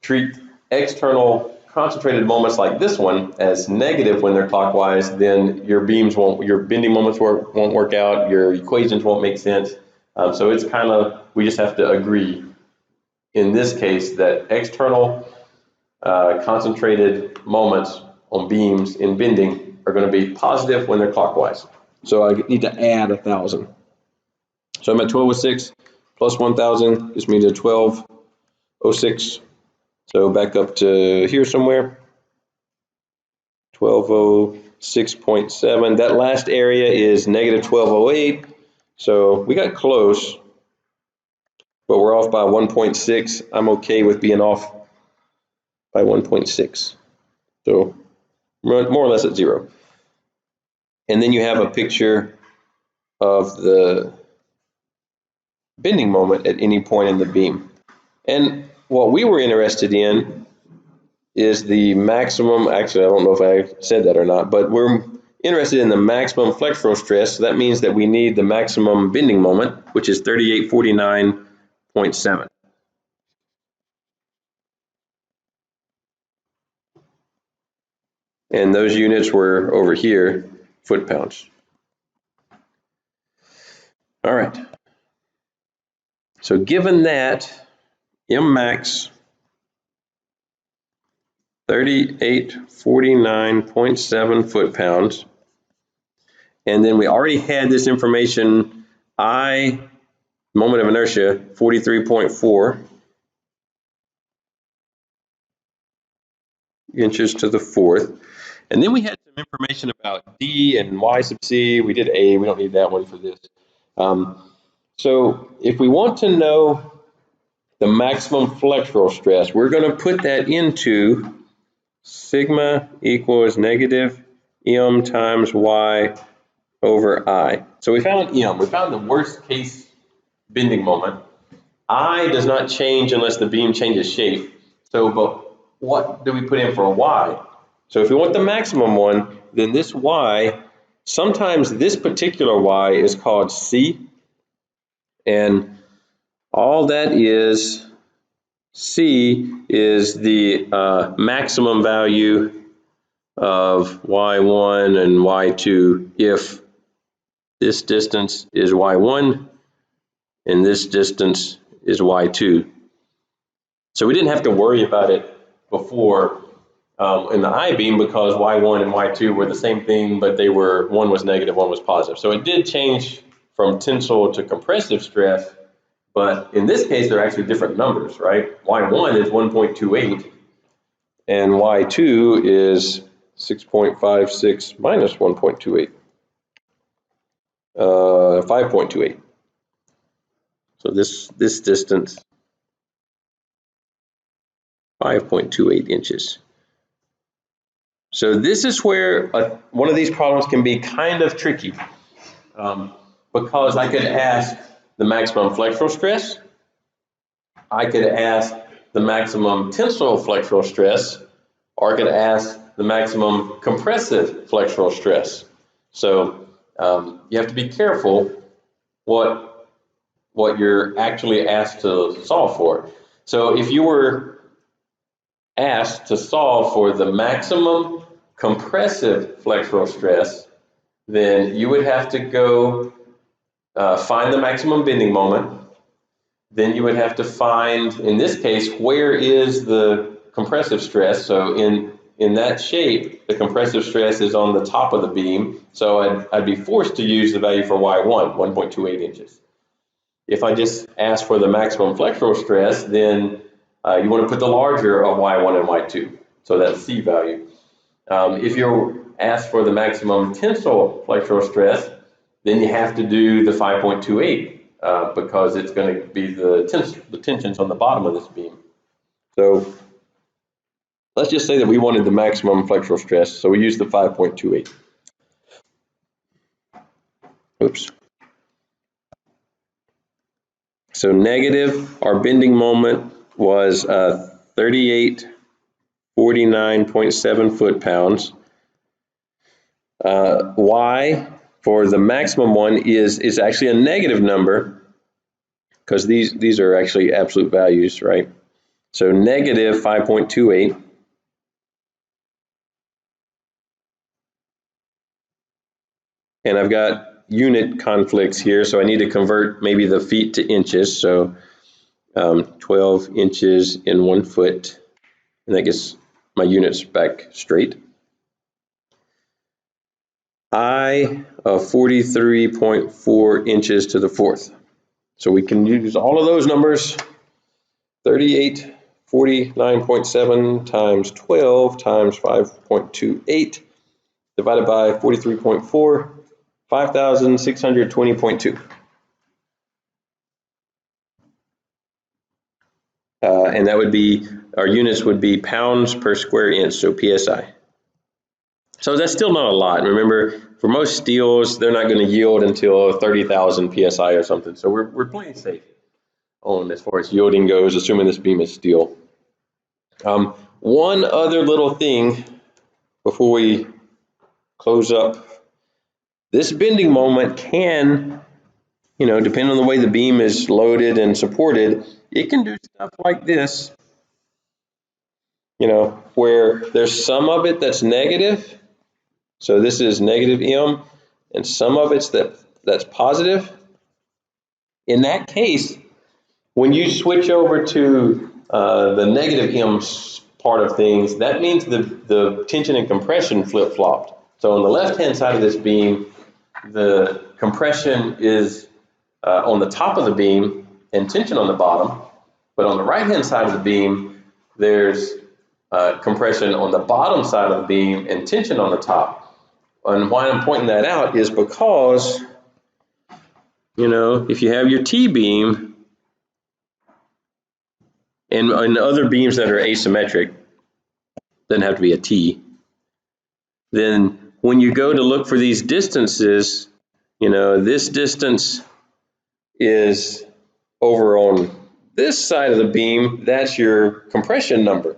treat external concentrated moments like this one as negative when they're clockwise, then your beams won't, your bending moments won't work out, your equations won't make sense. So it's kind of, we just have to agree in this case that external concentrated moments on beams in bending are going to be positive when they're clockwise. So I need to add 1,000. So I'm at 1206 plus 1,000 gives me to 1206. So back up to here somewhere, 1206.7. That last area is negative 1208. So we got close, but we're off by 1.6. I'm okay with being off by 1.6. So more or less at 0. And then you have a picture of the bending moment at any point in the beam. And what we were interested in is the maximum, actually I don't know if I said that or not, but we're interested in the maximum flexural stress. So that means that we need the maximum bending moment, which is 3849.7. And those units were over here, foot-pounds. All right. So given that, M max 3849.7 foot-pounds, and then we already had this information, I, moment of inertia, 43.4 inches to the fourth. And then we had some information about D and Y sub C. We did A, we don't need that one for this. So if we want to know the maximum flexural stress, we're going to put that into sigma equals negative M times Y over I. So we found M, we found the worst case bending moment. I does not change unless the beam changes shape. So, but what do we put in for a Y? So if we want the maximum one, then this Y, sometimes this particular Y is called C, and all that is C is the maximum value of y1 and y2 if this distance is y1 and this distance is y2. So we didn't have to worry about it before in the I-beam because y1 and y2 were the same thing, but they were, one was negative, one was positive. So it did change from tensile to compressive stress, but in this case they're actually different numbers, right? y1 is 1.28 and y2 is 6.56 minus 1.28, 5.28. So this distance, 5.28 inches. So this is where one of these problems can be kind of tricky because I could ask the maximum flexural stress, I could ask the maximum tensile flexural stress, or I could ask the maximum compressive flexural stress. So you have to be careful what you're actually asked to solve for. So if you were asked to solve for the maximum compressive flexural stress, then you would have to go find the maximum bending moment. Then you would have to find, in this case, where is the compressive stress. So in that shape, the compressive stress is on the top of the beam. So I'd be forced to use the value for y1, 1.28 inches. If I just ask for the maximum flexural stress, then you want to put the larger of y1 and y2, so that's C value. If you're asked for the maximum tensile flexural stress, then you have to do the 5.28 because it's going to be the tensions on the bottom of this beam. So let's just say that we wanted the maximum flexural stress, so we use the 5.28. Oops. So negative, our bending moment was 3849.7 foot-pounds. Y for the maximum one is actually a negative number because these are actually absolute values, right? So negative 5.28. And I've got unit conflicts here, so I need to convert maybe the feet to inches. So 12 inches in 1 foot, and that gets my units back straight. I of 43.4 inches to the fourth. So we can use all of those numbers. 3849.7 times 12 times 5.28 divided by 43.4, 5,620.2. And that would be, our units would be pounds per square inch, so PSI. So that's still not a lot. Remember, for most steels, they're not going to yield until 30,000 PSI or something. So we're playing safe on as far as yielding goes, assuming this beam is steel. One other little thing before we close up. This bending moment can, depending on the way the beam is loaded and supported, it can do stuff like this, where there's some of it that's negative. So this is negative M, and some of it's that's positive. In that case, when you switch over to the negative M part of things, that means the tension and compression flip-flopped. So on the left-hand side of this beam, the compression is on the top of the beam and tension on the bottom. But on the right-hand side of the beam, there's compression on the bottom side of the beam and tension on the top. And why I'm pointing that out is because, if you have your T-beam and other beams that are asymmetric, doesn't have to be a T, then when you go to look for these distances, this distance is over on this side of the beam, that's your compression number.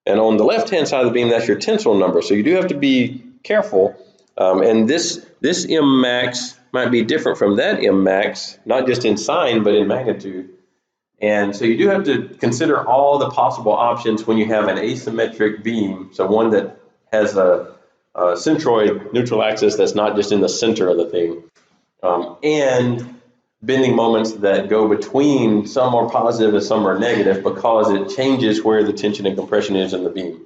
And on the left-hand side of the beam, that's your tensile number. So you do have to be careful. And this M max might be different from that M max, not just in sign, but in magnitude. And so you do have to consider all the possible options when you have an asymmetric beam, so one that has a centroid neutral axis that's not just in the center of the thing, and bending moments that go between some are positive and some are negative because it changes where the tension and compression is in the beam.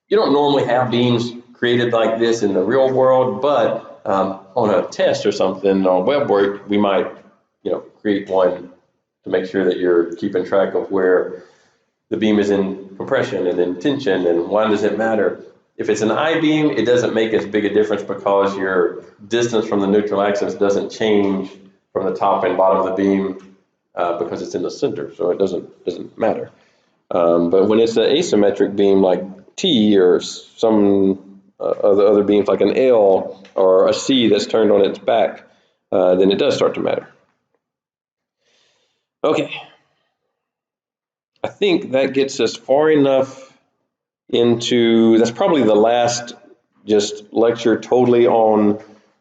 You don't normally have beams created like this in the real world, but on a test or something on web work, we might, create one to make sure that you're keeping track of where the beam is in compression and in tension, and why does it matter? If it's an I-beam, it doesn't make as big a difference because your distance from the neutral axis doesn't change from the top and bottom of the beam because it's in the center, so it doesn't matter. But when it's an asymmetric beam like T or some other beams like an L or a C that's turned on its back, then it does start to matter. Okay, I think that gets us far enough into, that's probably the last just lecture totally on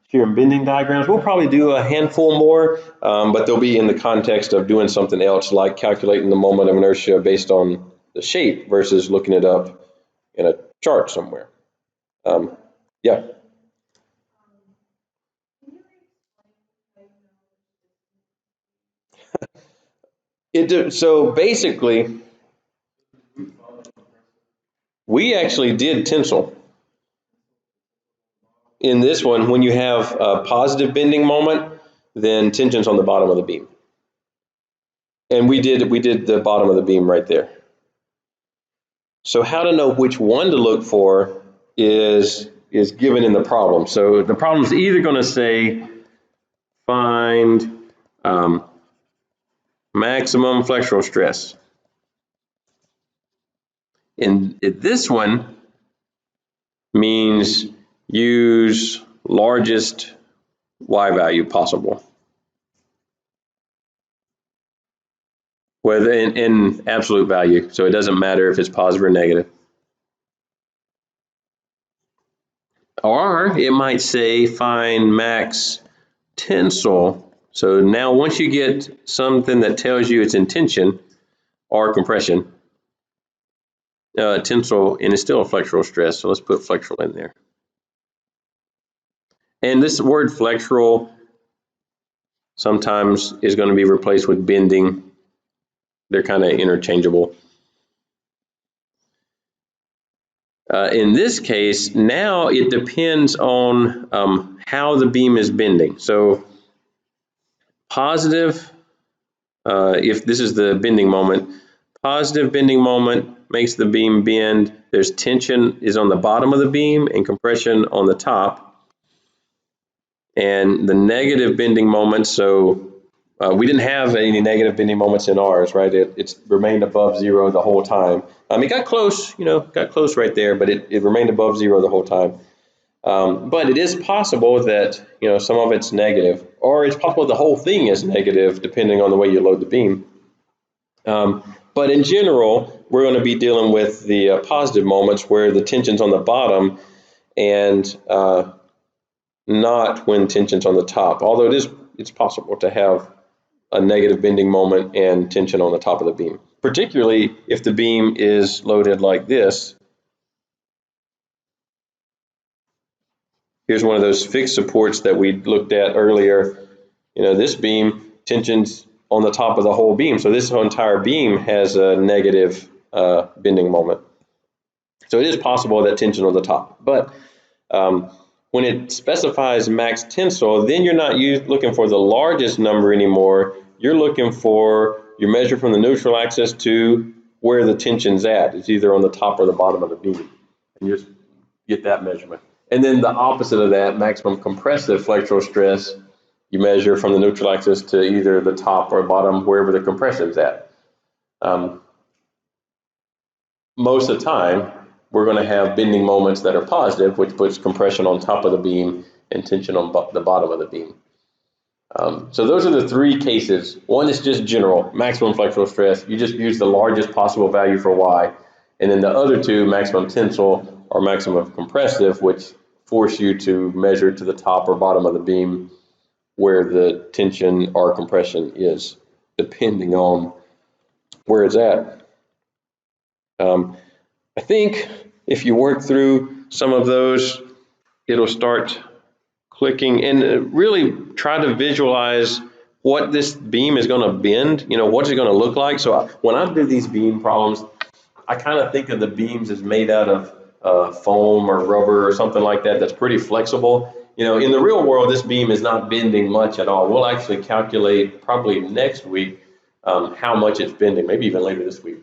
shear and bending diagrams. We'll probably do a handful more, but they'll be in the context of doing something else like calculating the moment of inertia based on the shape versus looking it up in a chart somewhere. Yeah. So basically, we actually did tensile. In this one, when you have a positive bending moment, then tension's on the bottom of the beam. And we did the bottom of the beam right there. So how to know which one to look for is given in the problem. So the problem is either going to say find maximum flexural stress. And this one means use largest Y value possible. Whether in absolute value, so it doesn't matter if it's positive or negative. Or it might say find max tensile. So now once you get something that tells you it's in tension or compression, tensile, and it's still a flexural stress, so let's put flexural in there. And this word flexural sometimes is going to be replaced with bending. They're kind of interchangeable. In this case, now it depends on how the beam is bending. So positive, if this is the bending moment, positive bending moment makes the beam bend. There's tension is on the bottom of the beam and compression on the top. And the negative bending moment, so we didn't have any negative bending moments in ours, right? It's remained above zero the whole time. It got close, got close right there, but it remained above zero the whole time. But it is possible that, some of it's negative, or it's possible the whole thing is negative depending on the way you load the beam. But in general, we're going to be dealing with the positive moments where the tension's on the bottom and not when tension's on the top, although it's possible to have a negative bending moment and tension on the top of the beam, particularly if the beam is loaded like this. Here's one of those fixed supports that we looked at earlier. This beam, tension's on the top of the whole beam, so this entire beam has a negative bending moment. So it is possible that tension on the top, but when it specifies max tensile, then you're not looking for the largest number anymore. You're looking for your measure from the neutral axis to where the tension's at. It's either on the top or the bottom of the beam. And you just get that measurement. And then the opposite of that, maximum compressive flexural stress, you measure from the neutral axis to either the top or bottom, wherever the compression's at. Most of the time, we're going to have bending moments that are positive, which puts compression on top of the beam and tension on the bottom of the beam. So those are the three cases. One is just general, maximum flexural stress. You just use the largest possible value for Y. And then the other two, maximum tensile or maximum compressive, which force you to measure to the top or bottom of the beam where the tension or compression is, depending on where it's at. I think if you work through some of those, it'll start clicking, and really try to visualize what this beam is going to bend, you know, what's it going to look like. So when I do these beam problems, I kind of think of the beams as made out of foam or rubber or something like that that's pretty flexible. You know, in the real world, this beam is not bending much at all. We'll actually calculate probably next week how much it's bending, maybe even later this week.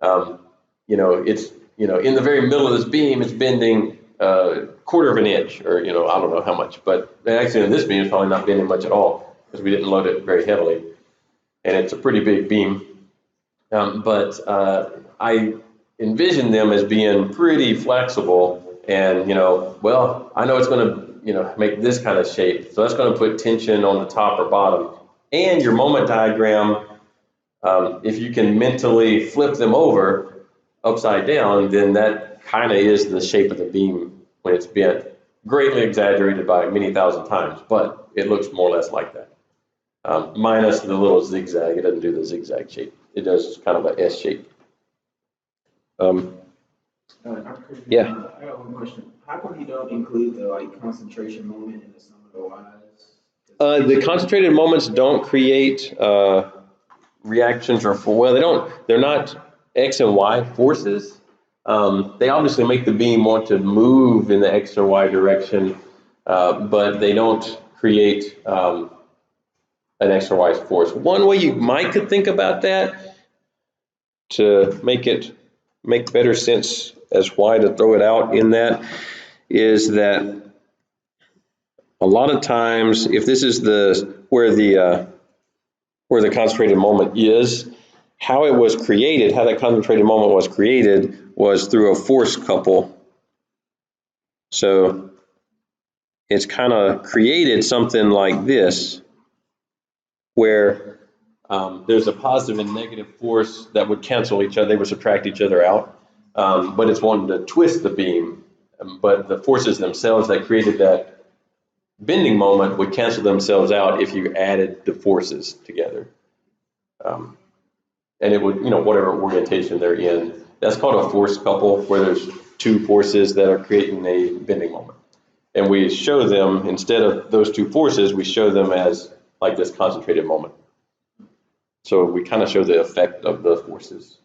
You know, it's, you know, in the very middle of this beam, it's bending a quarter of an inch, or, you know, I don't know how much, but actually in this beam, it's probably not bending much at all because we didn't load it very heavily, and it's a pretty big beam. I envision them as being pretty flexible, and, you know, well, I know it's going to, you know, make this kind of shape, so that's going to put tension on the top or bottom. And your moment diagram, if you can mentally flip them over upside down, then that kind of is the shape of the beam when it's bent, greatly exaggerated by many thousand times, but it looks more or less like that. Minus the little zigzag. It doesn't do the zigzag shape. It does kind of an S shape. Yeah. I got one question. How come you don't include the concentration moment in the sum of the Y's? The concentrated moments don't create reactions, or they're not X and Y forces. They obviously make the beam want to move in the X or Y direction, but they don't create an X or Y force. One way you could think about that, to make better sense as why to throw it out in that, is that a lot of times, if this is where the concentrated moment is, how it was created, how that concentrated moment was created, was through a force couple. So it's kind of created something like this, where there's a positive and negative force that would cancel each other, they would subtract each other out, but it's wanting to twist the beam, but the forces themselves that created that bending moment would cancel themselves out if you added the forces together. And it would, you know, whatever orientation they're in, that's called a force couple, where there's two forces that are creating a bending moment. And we show them, instead of those two forces, we show them as like this concentrated moment. So we kind of show the effect of the forces.